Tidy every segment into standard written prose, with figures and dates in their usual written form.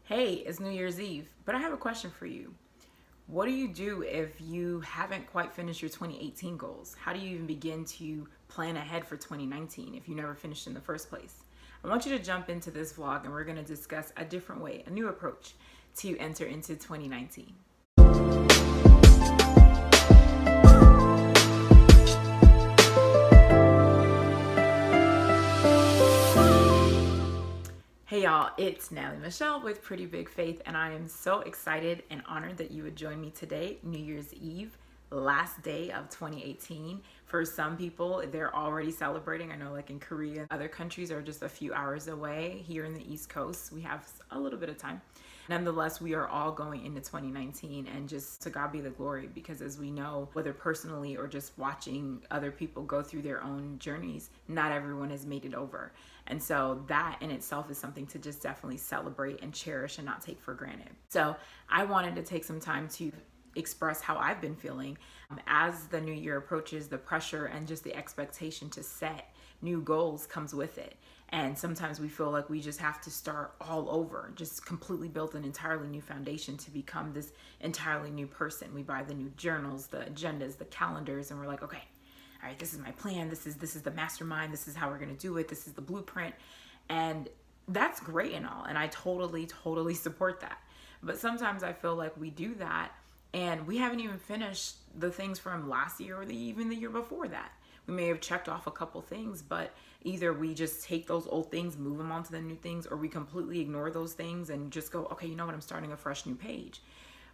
Hey, it's New Year's Eve, but I have a question for you. What do you do if you haven't quite finished your 2018 goals? How do you even begin to plan ahead for 2019 if you never finished in the first place? I want you to jump into this vlog and we're going to discuss a different way, a new approach to enter into 2019. Hey y'all, it's Natalie Michelle with Pretty Big Faith, and I am so excited and honored that you would join me today, New Year's Eve, last day of 2018. For some people, they're already celebrating. I know, like in Korea, other countries are just a few hours away. Here in the East Coast, we have a little bit of time. Nonetheless, we are all going into 2019, and just to God be the glory, because as we know, whether personally or just watching other people go through their own journeys, not everyone has made it over. And so that in itself is something to just definitely celebrate and cherish and not take for granted. So I wanted to take some time to express how I've been feeling as the new year approaches. The pressure and just the expectation to set new goals comes with it. And sometimes we feel like we just have to start all over, just completely build an entirely new foundation to become this entirely new person. We buy the new journals, the agendas, the calendars, and we're like, okay, all right, this is my plan. This is the mastermind. This is how we're going to do it. This is the blueprint. And that's great and all. And I totally support that. But sometimes I feel like we do that and we haven't even finished the things from last year or even the year before that. We may have checked off a couple things, but either we just take those old things, move them on to the new things, or we completely ignore those things and just go, okay, you know what, I'm starting a fresh new page.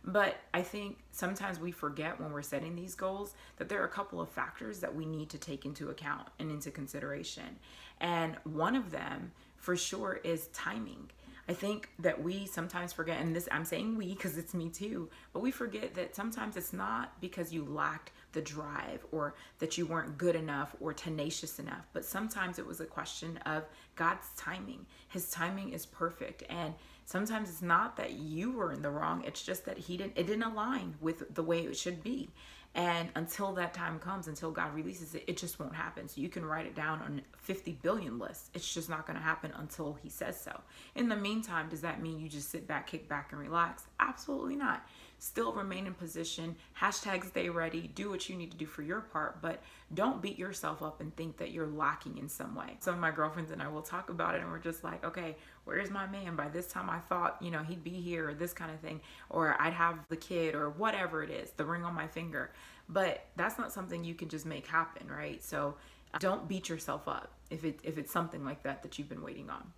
But I think sometimes we forget when we're setting these goals that there are a couple of factors that we need to take into account and into consideration. And one of them for sure is timing. I think that we sometimes forget, and this I'm saying we because it's me too, but we forget that sometimes it's not because you lacked the drive or that you weren't good enough or tenacious enough, but sometimes it was a question of God's timing. His timing is perfect, and sometimes it's not that you were in the wrong, it's just that it didn't align with the way it should be. And until that time comes, until God releases it, it just won't happen. So you can write it down on 50 billion lists. It's just not going to happen until he says so. In the meantime, does that mean you just sit back, kick back, and relax? Absolutely not. Still remain in position. Hashtag stay ready. Do what you need to do for your part, but don't beat yourself up and think that you're lacking in some way. Some of my girlfriends and I will talk about it, and we're just like, okay, where's my man? By this time I thought, he'd be here, or this kind of thing, or I'd have the kid, or whatever it is, the ring on my finger. But that's not something you can just make happen, right? So don't beat yourself up if it's something like that you've been waiting on.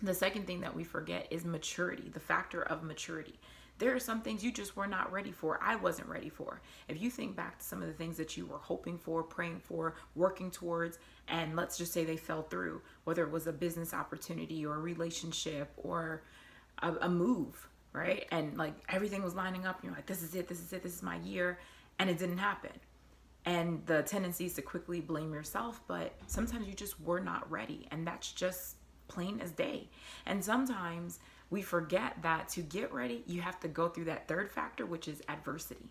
The second thing that we forget is maturity, the factor of maturity. There are some things you just were not ready for. I wasn't ready for. If you think back to some of the things that you were hoping for, praying for, working towards, and let's just say they fell through, whether it was a business opportunity or a relationship or a move, right? And like everything was lining up, and you're like, this is it, this is my year, and it didn't happen. And the tendency is to quickly blame yourself, but sometimes you just were not ready, and that's just plain as day. And sometimes we forget that to get ready, you have to go through that third factor, which is adversity.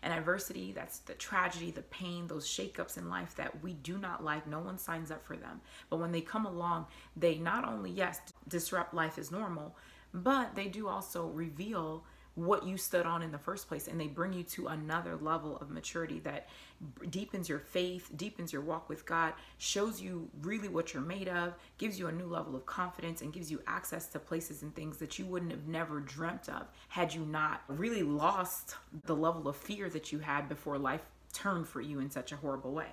And adversity, that's the tragedy, the pain, those shakeups in life that we do not like. No one signs up for them. But when they come along, they not only, yes, disrupt life as normal, but they do also reveal what you stood on in the first place, and they bring you to another level of maturity that deepens your faith, deepens your walk with God, shows you really what you're made of, gives you a new level of confidence, and gives you access to places and things that you wouldn't have never dreamt of had you not really lost the level of fear that you had before life turned for you in such a horrible way.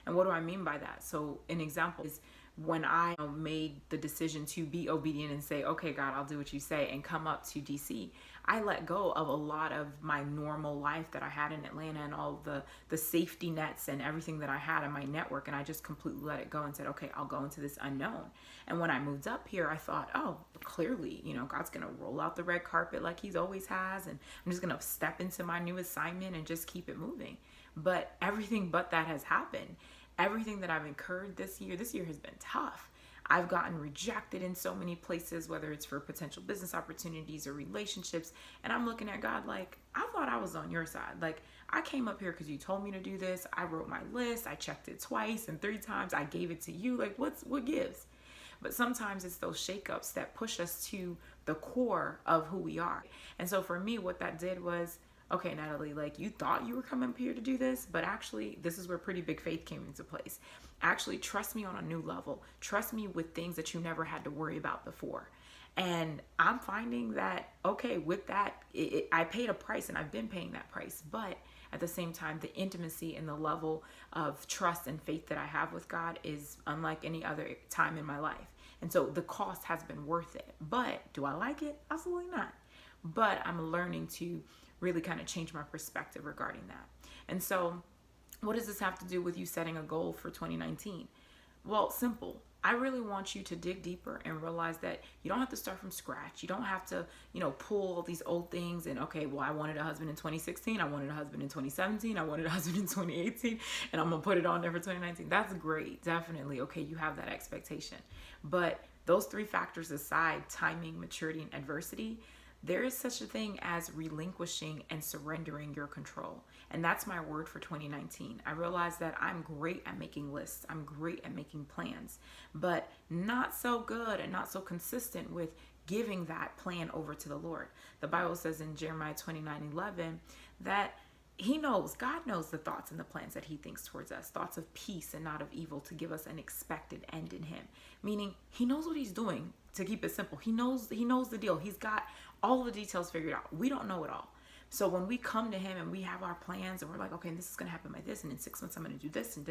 And what do I mean by that? So an example is when I made the decision to be obedient and say, okay, God, I'll do what you say, and come up to DC, I let go of a lot of my normal life that I had in Atlanta and all the safety nets and everything that I had in my network. And I just completely let it go and said, okay, I'll go into this unknown. And when I moved up here, I thought, oh, clearly, God's going to roll out the red carpet like he's always has. And I'm just going to step into my new assignment and just keep it moving. But everything but that has happened. Everything that I've incurred this year has been tough. I've gotten rejected in so many places, whether it's for potential business opportunities or relationships. And I'm looking at God like, I thought I was on your side. Like, I came up here because you told me to do this. I wrote my list. I checked it twice and 3 times. I gave it to you. Like, what gives? But sometimes it's those shakeups that push us to the core of who we are. And so for me, what that did was, okay, Natalie, like you thought you were coming up here to do this, but actually this is where pretty big faith came into place. Actually, trust me on a new level. Trust me with things that you never had to worry about before. And I'm finding that, okay, with that, I paid a price and I've been paying that price. But at the same time, the intimacy and the level of trust and faith that I have with God is unlike any other time in my life. And so the cost has been worth it. But do I like it? Absolutely not. But I'm learning to really kind of change my perspective regarding that. And so what does this have to do with you setting a goal for 2019? Well, simple. I really want you to dig deeper and realize that you don't have to start from scratch. You don't have to, pull all these old things and, okay, well, I wanted a husband in 2016. I wanted a husband in 2017. I wanted a husband in 2018. And I'm going to put it on there for 2019. That's great. Definitely. Okay, you have that expectation. But those three factors aside, timing, maturity, and adversity, there is such a thing as relinquishing and surrendering your control. And that's my word for 2019. I realize that I'm great at making lists. I'm great at making plans, but not so good and not so consistent with giving that plan over to the Lord. The Bible says in Jeremiah 29:11 that God knows the thoughts and the plans that he thinks towards us, thoughts of peace and not of evil, to give us an expected end in him. Meaning he knows what he's doing. To keep it simple, he knows the deal. He's got all the details figured out. We don't know it all. So when we come to him and we have our plans and we're like, okay, this is going to happen like this, and in 6 months I'm going to do this, and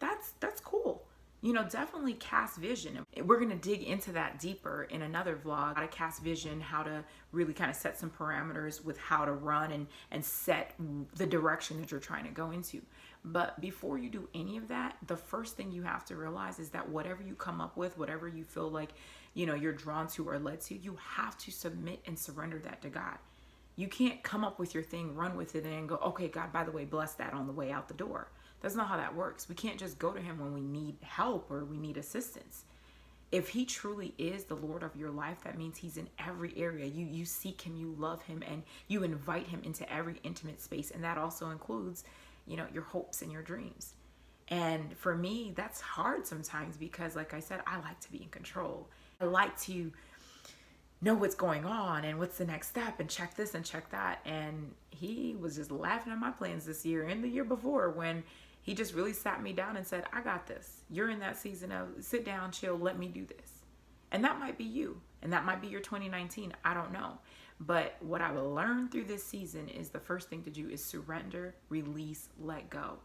that's cool. Definitely cast vision. We're going to dig into that deeper in another vlog, how to cast vision, how to really kind of set some parameters with how to run and set the direction that you're trying to go into. But before you do any of that, the first thing you have to realize is that whatever you come up with, whatever you feel like, you're drawn to or led to, you have to submit and surrender that to God. You can't come up with your thing, run with it, and then go, okay, God, by the way, bless that on the way out the door. That's not how that works. We can't just go to him when we need help or we need assistance. If he truly is the Lord of your life, that means he's in every area. You seek him, you love him, and you invite him into every intimate space. And that also includes, your hopes and your dreams. And for me, that's hard sometimes because, like I said, I like to be in control. I like to know what's going on and what's the next step and check this and check that. And he was just laughing at my plans this year and the year before when he just really sat me down and said, I got this. You're in that season of sit down, chill, let me do this. And that might be you. And that might be your 2019. I don't know. But what I will learn through this season is the first thing to do is surrender, release, let go.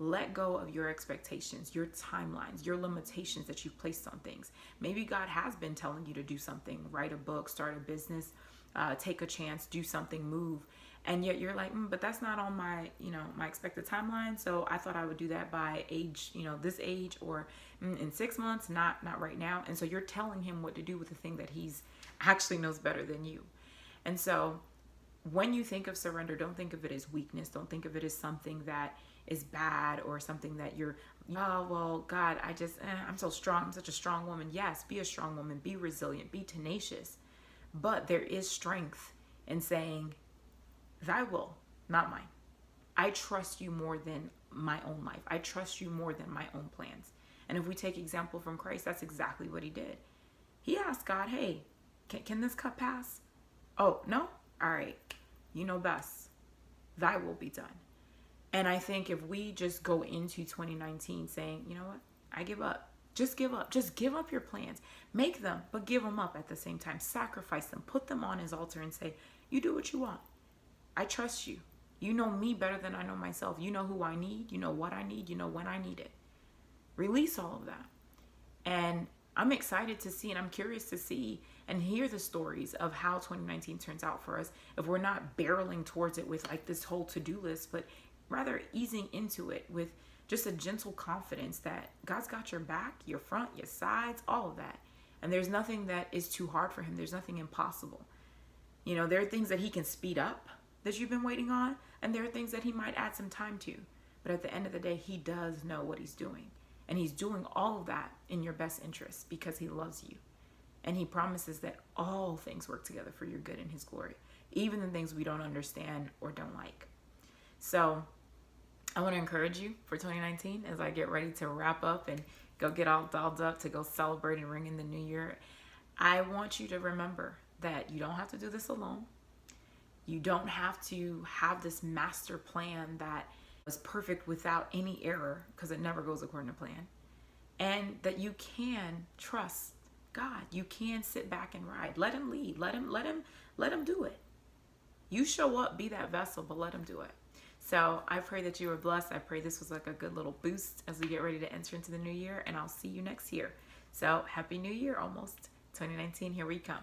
Let go of your expectations, your timelines, your limitations that you've placed on things. Maybe God has been telling you to do something, write a book, start a business, take a chance, do something, move. And yet you're like, but that's not on my, my expected timeline. So I thought I would do that by age, this age, or in 6 months, not right now. And so you're telling him what to do with the thing that he's actually knows better than you. And so when you think of surrender, don't think of it as weakness. Don't think of it as something that is bad or something that you're, oh, well, God, I'm so strong. I'm such a strong woman. Yes, be a strong woman. Be resilient. Be tenacious. But there is strength in saying, thy will, not mine. I trust you more than my own life. I trust you more than my own plans. And if we take example from Christ, that's exactly what he did. He asked God, hey, can this cup pass? Oh, no? All right. You know best. Thy will be done. And I think if we just go into 2019 saying, you know what? I give up. Just give up. Just give up your plans. Make them, but give them up at the same time. Sacrifice them. Put them on his altar and say, you do what you want. I trust you. You know me better than I know myself. You know who I need. You know what I need. You know when I need it. Release all of that. And I'm excited to see, and I'm curious to see and hear the stories of how 2019 turns out for us. If we're not barreling towards it with like this whole to-do list, but rather easing into it with just a gentle confidence that God's got your back, your front, your sides, all of that. And there's nothing that is too hard for him. There's nothing impossible. There are things that he can speed up that you've been waiting on, and there are things that he might add some time to. But at the end of the day, he does know what he's doing. And he's doing all of that in your best interest because he loves you. And he promises that all things work together for your good and his glory, even the things we don't understand or don't like. So I want to encourage you for 2019 as I get ready to wrap up and go get all dolled up to go celebrate and ring in the new year. I want you to remember that you don't have to do this alone. You don't have to have this master plan that was perfect without any error, because it never goes according to plan. And that you can trust God. You can sit back and ride. Let him lead. Let him do it. You show up, be that vessel, but let him do it. So I pray that you were blessed. I pray this was like a good little boost as we get ready to enter into the new year, and I'll see you next year. So happy new year almost. 2019, here we come.